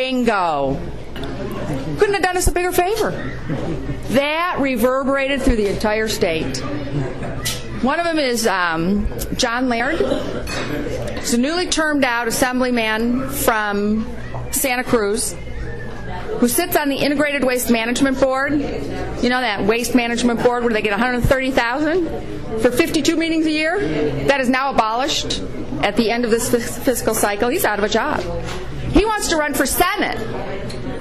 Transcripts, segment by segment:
Bingo. Couldn't have done us a bigger favor. That reverberated through the entire state. One of them is John Laird. He's a newly termed out assemblyman from Santa Cruz who sits on the Integrated Waste Management Board. You know that waste management board where they get $130,000 for 52 meetings a year? That is now abolished at the end of this fiscal cycle. He's out of a job. He wants to run for Senate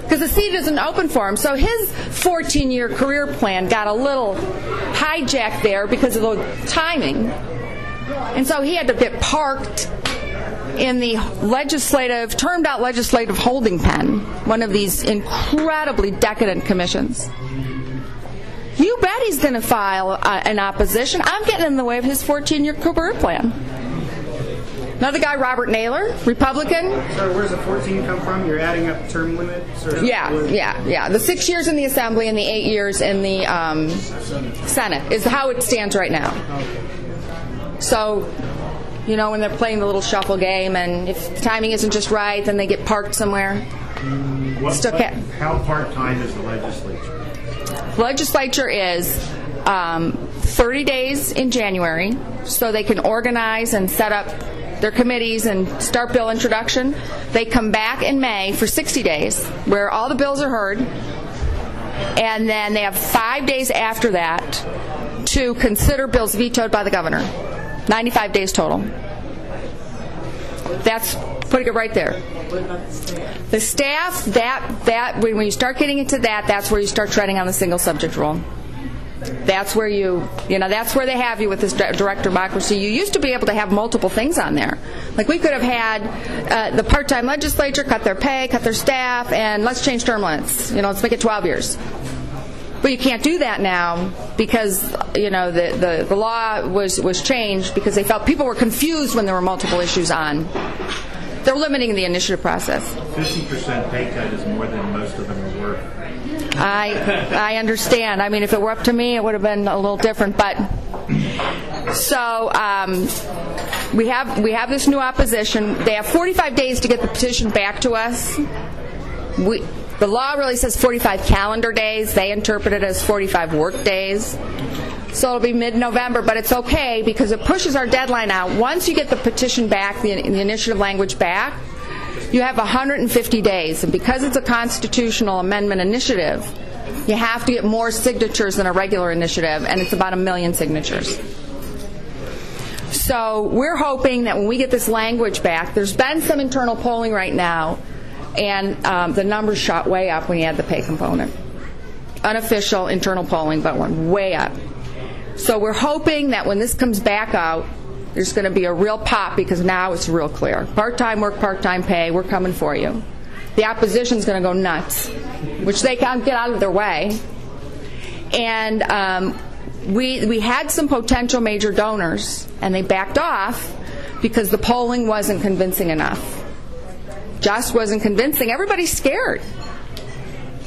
because the seat isn't open for him. So his 14-year career plan got a little hijacked there because of the timing. And so he had to get parked in the termed out legislative holding pen, one of these incredibly decadent commissions. You bet he's going to file an opposition. I'm getting in the way of his 14-year career plan. Another guy, Robert Naylor, Republican. So where's the 14 come from? You're adding up term limits? Yeah. The 6 years in the Assembly and the 8 years in the Senate is how it stands right now. So, you know, when they're playing the little shuffle game, and if the timing isn't just right, then they get parked somewhere. How part-time is the legislature? The legislature is 30 days in January, so they can organize and set up their committees and start bill introduction. They come back in May for 60 days, where all the bills are heard, and then they have 5 days after that to consider bills vetoed by the governor. 95 days total. That's putting it right there. The staff, that when you start getting into that, that's where you start treading on the single subject rule. That's where that's where they have you with this direct democracy. You used to be able to have multiple things on there. Like we could have had the part-time legislature cut their pay, cut their staff, and let's change term limits. Let's make it 12 years. But you can't do that now because the law was changed because they felt people were confused when there were multiple issues on. They're limiting the initiative process. 50% pay cut is more than most of them are worth. I understand. I mean, if it were up to me, it would have been a little different. But so we have this new opposition. They have 45 days to get the petition back to us. The law really says 45 calendar days. They interpret it as 45 work days. So it'll be mid-November, but it's okay because it pushes our deadline out. Once you get the petition back, the initiative language back, you have 150 days. And because it's a constitutional amendment initiative, you have to get more signatures than a regular initiative, and it's about 1 million signatures. So we're hoping that when we get this language back, there's been some internal polling right now, and the numbers shot way up when you add the pay component. Unofficial internal polling, but went way up. So we're hoping that when this comes back out, there's going to be a real pop because now it's real clear. Part-time work, part-time pay, we're coming for you. The opposition's going to go nuts, which they can't get out of their way. And we had some potential major donors, and they backed off because the polling wasn't convincing enough. Just wasn't convincing. Everybody's scared.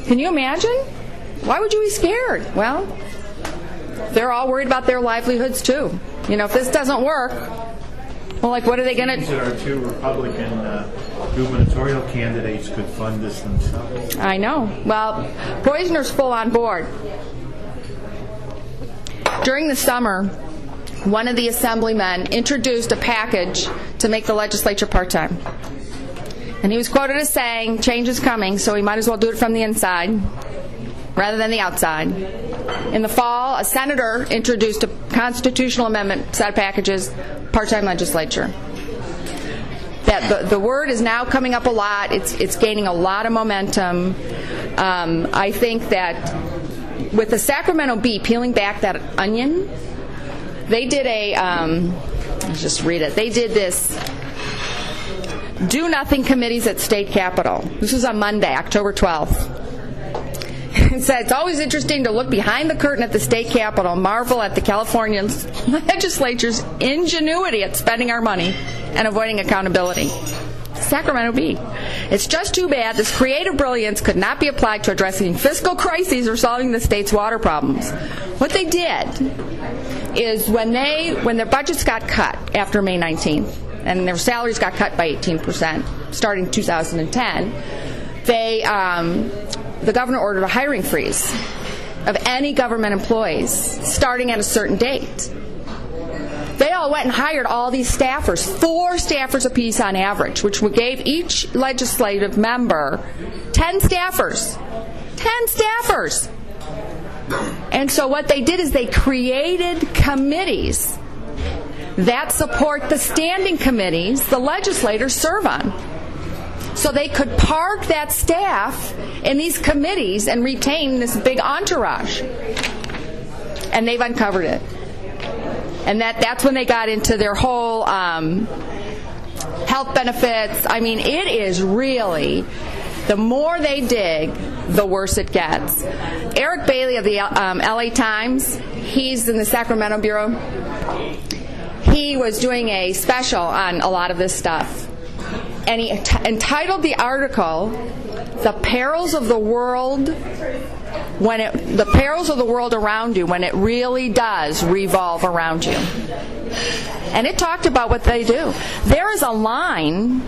Can you imagine? Why would you be scared? Well, they're all worried about their livelihoods too. If this doesn't work, well, what are they going to do? Our two Republican gubernatorial candidates could fund this themselves. I know. Well, Poizner's full on board. During the summer, one of the assemblymen introduced a package to make the legislature part-time. And he was quoted as saying, change is coming, so we might as well do it from the inside rather than the outside. In the fall, a senator introduced a constitutional amendment set of packages, part-time legislature. That the word is now coming up a lot. It's gaining a lot of momentum. I think that with the Sacramento Bee peeling back that onion, they did let's just read it. They did this do-nothing committees at state capitol. This was on Monday, October 12th. It said, it's always interesting to look behind the curtain at the state capitol, marvel at the California legislature's ingenuity at spending our money and avoiding accountability. Sacramento Bee. It's just too bad this creative brilliance could not be applied to addressing fiscal crises or solving the state's water problems. What they did is when their budgets got cut after May 19th, and their salaries got cut by 18% starting 2010, the governor ordered a hiring freeze of any government employees starting at a certain date. They all went and hired all these staffers, 4 staffers apiece on average, which gave each legislative member 10 staffers. 10 staffers! And so what they did is they created committees that support the standing committees the legislators serve on. So they could park that staff in these committees and retain this big entourage. And they've uncovered it. And that's when they got into their whole health benefits. I mean, it is really, the more they dig, the worse it gets. Eric Bailey of the LA Times, he's in the Sacramento Bureau. He was doing a special on a lot of this stuff. And he entitled the article, "The Perils of the World the perils of the world around you when it really does revolve around you." And it talked about what they do. There is a line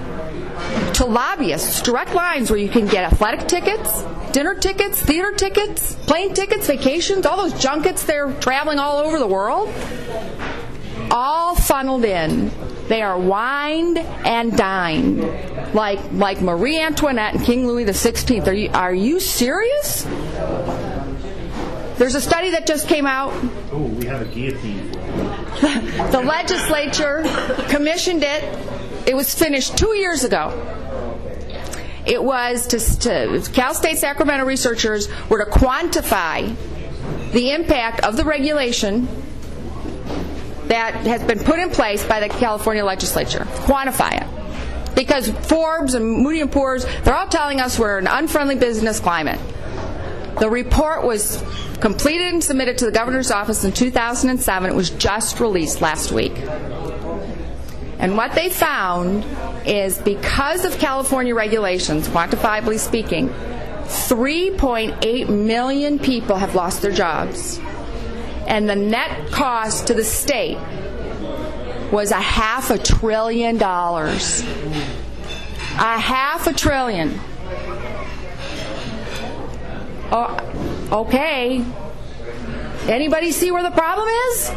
to lobbyists, direct lines where you can get athletic tickets, dinner tickets, theater tickets, plane tickets, vacations, all those junkets they're traveling all over the world, all funneled in. They are wined and dined like Marie Antoinette and King Louis XVI. Are you serious? There's a study that just came out. Oh, we have a guillotine. The legislature commissioned it. It was finished 2 years ago. It was to Cal State Sacramento researchers were to quantify the impact of the regulation that has been put in place by the California legislature. Quantify it. Because Forbes and Moody & Poor's, they're all telling us we're in an unfriendly business climate. The report was completed and submitted to the governor's office in 2007. It was just released last week. And what they found is because of California regulations, quantifiably speaking, 3.8 million people have lost their jobs. And the net cost to the state was $500 billion. $500 billion. Oh, okay. Anybody see where the problem is?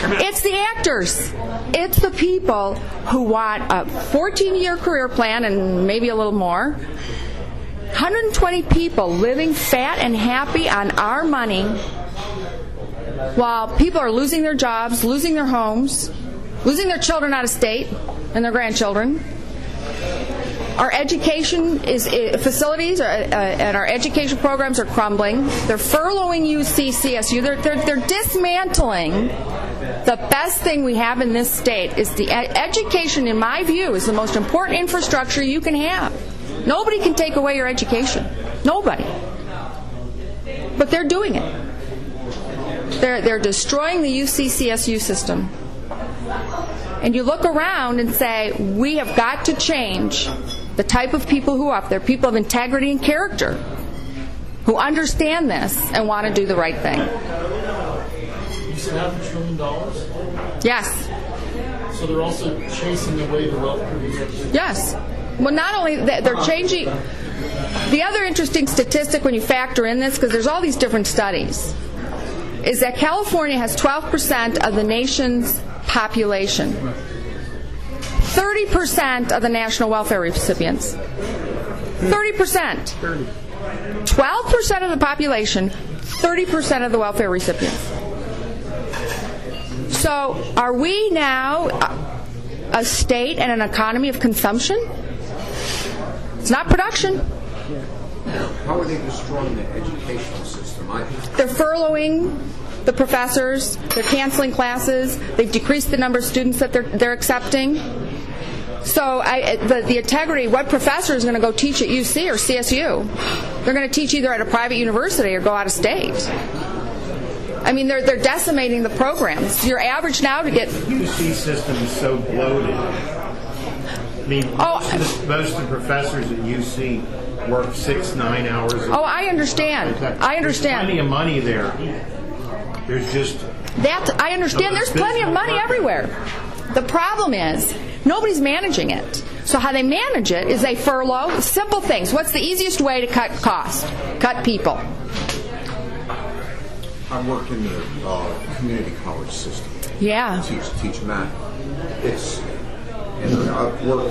It's the actors. It's the people who want a 14-year career plan and maybe a little more. 120 people living fat and happy on our money while people are losing their jobs, losing their homes, losing their children out of state and their grandchildren. Our education facilities and our education programs are crumbling. They're furloughing UC, CSU. They're dismantling the best thing we have in this state. Is the education, in my view, is the most important infrastructure you can have. Nobody can take away your education. Nobody. But they're doing it. They're destroying the UC, CSU system. And you look around and say, we have got to change the type of people who are up there, people of integrity and character, who understand this and want to do the right thing. You said $500 billion? Yes. So they're also chasing away the wealth creation? Yes. Well, not only that, they're changing. The other interesting statistic when you factor in this, because there's all these different studies, is that California has 12% of the nation's population. 30% of the national welfare recipients. 30%. 12% of the population, 30% of the welfare recipients. So are we now a state and an economy of consumption? It's not production. How are they destroying the educational system? They're furloughing the professors. They're canceling classes. They've decreased the number of students that they're accepting. So the integrity, what professor is going to go teach at UC or CSU? They're going to teach either at a private university or go out of state. I mean, they're decimating the programs. Your average now to get... The UC system is so bloated. I mean, most of the professors at UC work 6-9 hours a day. Oh, I understand. I understand. There's plenty of money there. There's just... I understand. There's plenty of money everywhere. The problem is, nobody's managing it. So how they manage it is they furlough. Simple things. What's the easiest way to cut cost? Cut people. I work in the community college system. Yeah. Teach math. And I've worked